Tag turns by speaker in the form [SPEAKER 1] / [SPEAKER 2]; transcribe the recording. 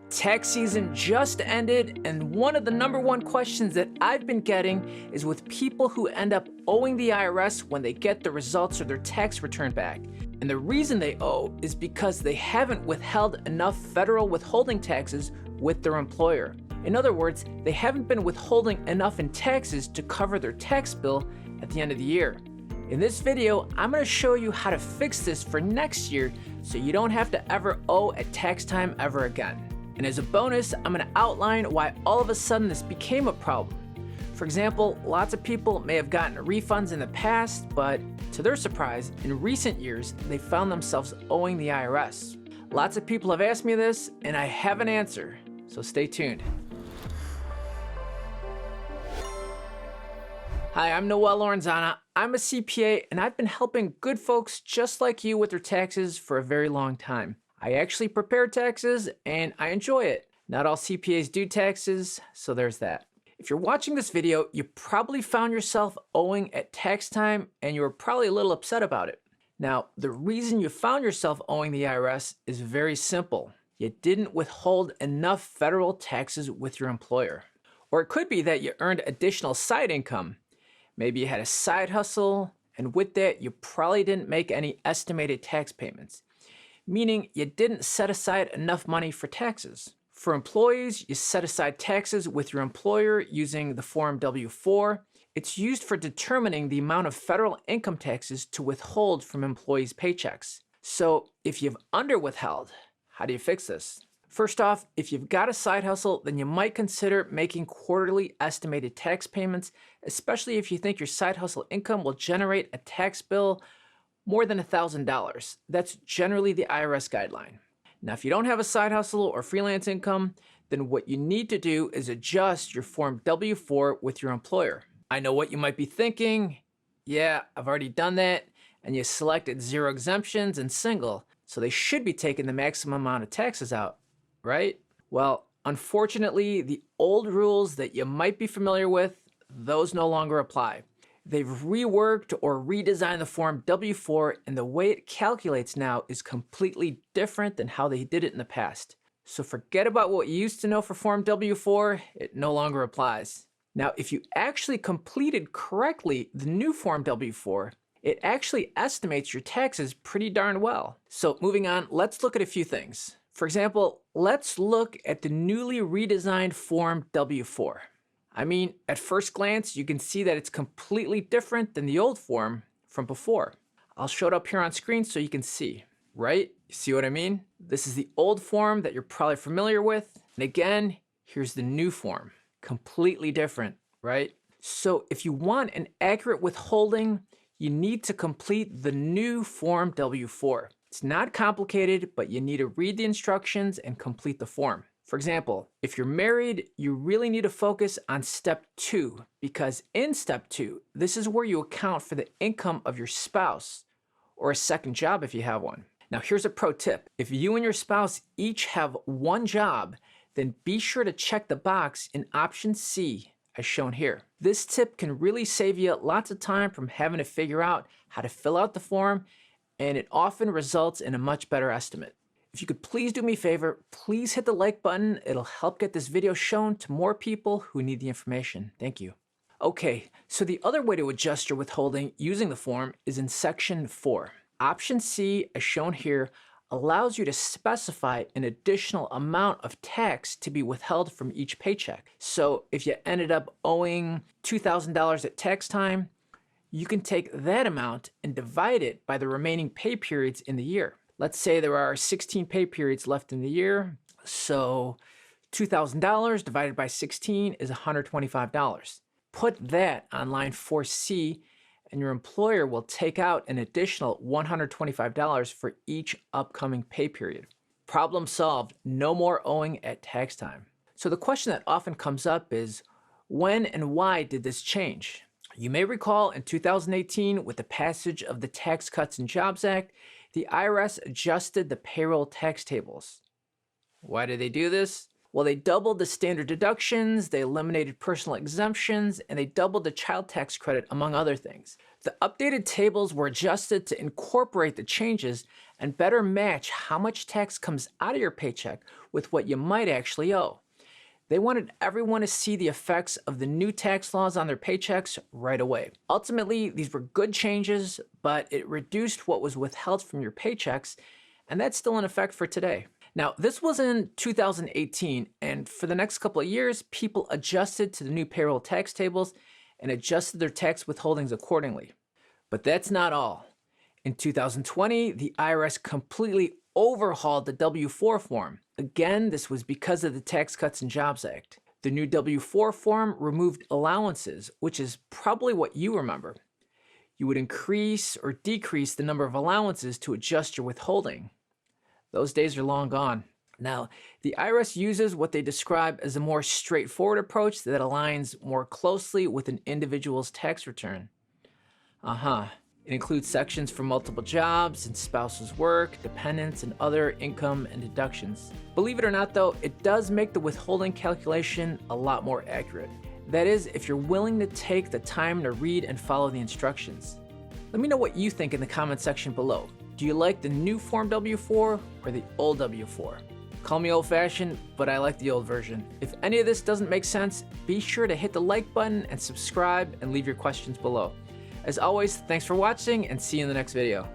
[SPEAKER 1] Tax season just ended, and one of the #1 questions that I've been getting is with people who end up owing the IRS when they get the results of their tax return back. And the reason they owe is because they haven't withheld enough federal withholding taxes with their employer. In other words, they haven't been withholding enough in taxes to cover their tax bill at the end of the year. In this video, I'm going to show you how to fix this for next year so you don't have to ever owe at tax time ever again. And as a bonus, I'm going to outline why all of a sudden this became a problem. For example, lots of people may have gotten refunds in the past, but to their surprise, in recent years, they found themselves owing the IRS. Lots of people have asked me this, and I have an answer, so stay tuned. Hi, I'm Noel Lorenzana. I'm a CPA, and I've been helping good folks just like you with their taxes for a very long time. I actually prepare taxes, and I enjoy it. Not all CPAs do taxes, so there's that. If you're watching this video, you probably found yourself owing at tax time, and you were probably a little upset about it. Now, the reason you found yourself owing the IRS is very simple. You didn't withhold enough federal taxes with your employer. Or it could be that you earned additional side income. Maybe you had a side hustle, and with that, you probably didn't make any estimated tax payments, meaning you didn't set aside enough money for taxes. For employees, you set aside taxes with your employer using the Form W-4. It's used for determining the amount of federal income taxes to withhold from employees' paychecks. So if you've underwithheld, how do you fix this? First off, if you've got a side hustle, then you might consider making quarterly estimated tax payments, especially if you think your side hustle income will generate a tax bill more than $1,000. That's generally the IRS guideline. Now, if you don't have a side hustle or freelance income, then what you need to do is adjust your Form W-4 with your employer. I know what you might be thinking. Yeah, I've already done that. And you selected 0 exemptions and single, so they should be taking the maximum amount of taxes out, right? Well, unfortunately, the old rules that you might be familiar with, those no longer apply. They've reworked or redesigned the Form W-4, and the way it calculates now is completely different than how they did it in the past. So forget about what you used to know for Form W-4, it no longer applies. Now, if you actually completed correctly the new Form W-4, it actually estimates your taxes pretty darn well. So moving on, let's look at a few things. For example, let's look at the newly redesigned Form W-4. I mean, at first glance, you can see that it's completely different than the old form from before. I'll show it up here on screen so you can see, right? You see what I mean? This is the old form that you're probably familiar with. And again, here's the new form. Completely different, right? So if you want an accurate withholding, you need to complete the new Form W-4. It's not complicated, but you need to read the instructions and complete the form. For example, if you're married, you really need to focus on step 2, because in step 2, this is where you account for the income of your spouse or a second job if you have one. Now, here's a pro tip. If you and your spouse each have one job, then be sure to check the box in option C as shown here. This tip can really save you lots of time from having to figure out how to fill out the form, and it often results in a much better estimate. If you could please do me a favor, please hit the like button. It'll help get this video shown to more people who need the information. Thank you. Okay, so the other way to adjust your withholding using the form is in section 4. Option C, as shown here, allows you to specify an additional amount of tax to be withheld from each paycheck. So if you ended up owing $2,000 at tax time, you can take that amount and divide it by the remaining pay periods in the year. Let's say there are 16 pay periods left in the year, so $2,000 divided by 16 is $125. Put that on line 4C, and your employer will take out an additional $125 for each upcoming pay period. Problem solved, no more owing at tax time. So the question that often comes up is, when and why did this change? You may recall in 2018, with the passage of the Tax Cuts and Jobs Act, the IRS adjusted the payroll tax tables. Why did they do this? Well, they doubled the standard deductions, they eliminated personal exemptions, and they doubled the child tax credit, among other things. The updated tables were adjusted to incorporate the changes, and better match how much tax comes out of your paycheck with what you might actually owe. They wanted everyone to see the effects of the new tax laws on their paychecks right away. Ultimately, these were good changes, but it reduced what was withheld from your paychecks, and that's still in effect for today. Now, this was in 2018, and for the next couple of years, people adjusted to the new payroll tax tables and adjusted their tax withholdings accordingly. But that's not all. In 2020, the IRS completely overhauled the W-4 form. Again, this was because of the Tax Cuts and Jobs Act. The new W-4 form removed allowances, which is probably what you remember. You would increase or decrease the number of allowances to adjust your withholding. Those days are long gone. Now, the IRS uses what they describe as a more straightforward approach that aligns more closely with an individual's tax return. It includes sections for multiple jobs and spouse's work, dependents, and other income and deductions. Believe it or not though, it does make the withholding calculation a lot more accurate. That is, if you're willing to take the time to read and follow the instructions. Let me know what you think in the comment section below. Do you like the new Form W-4 or the old W-4? Call me old-fashioned, but I like the old version. If any of this doesn't make sense, be sure to hit the like button and subscribe and leave your questions below. As always, thanks for watching and see you in the next video.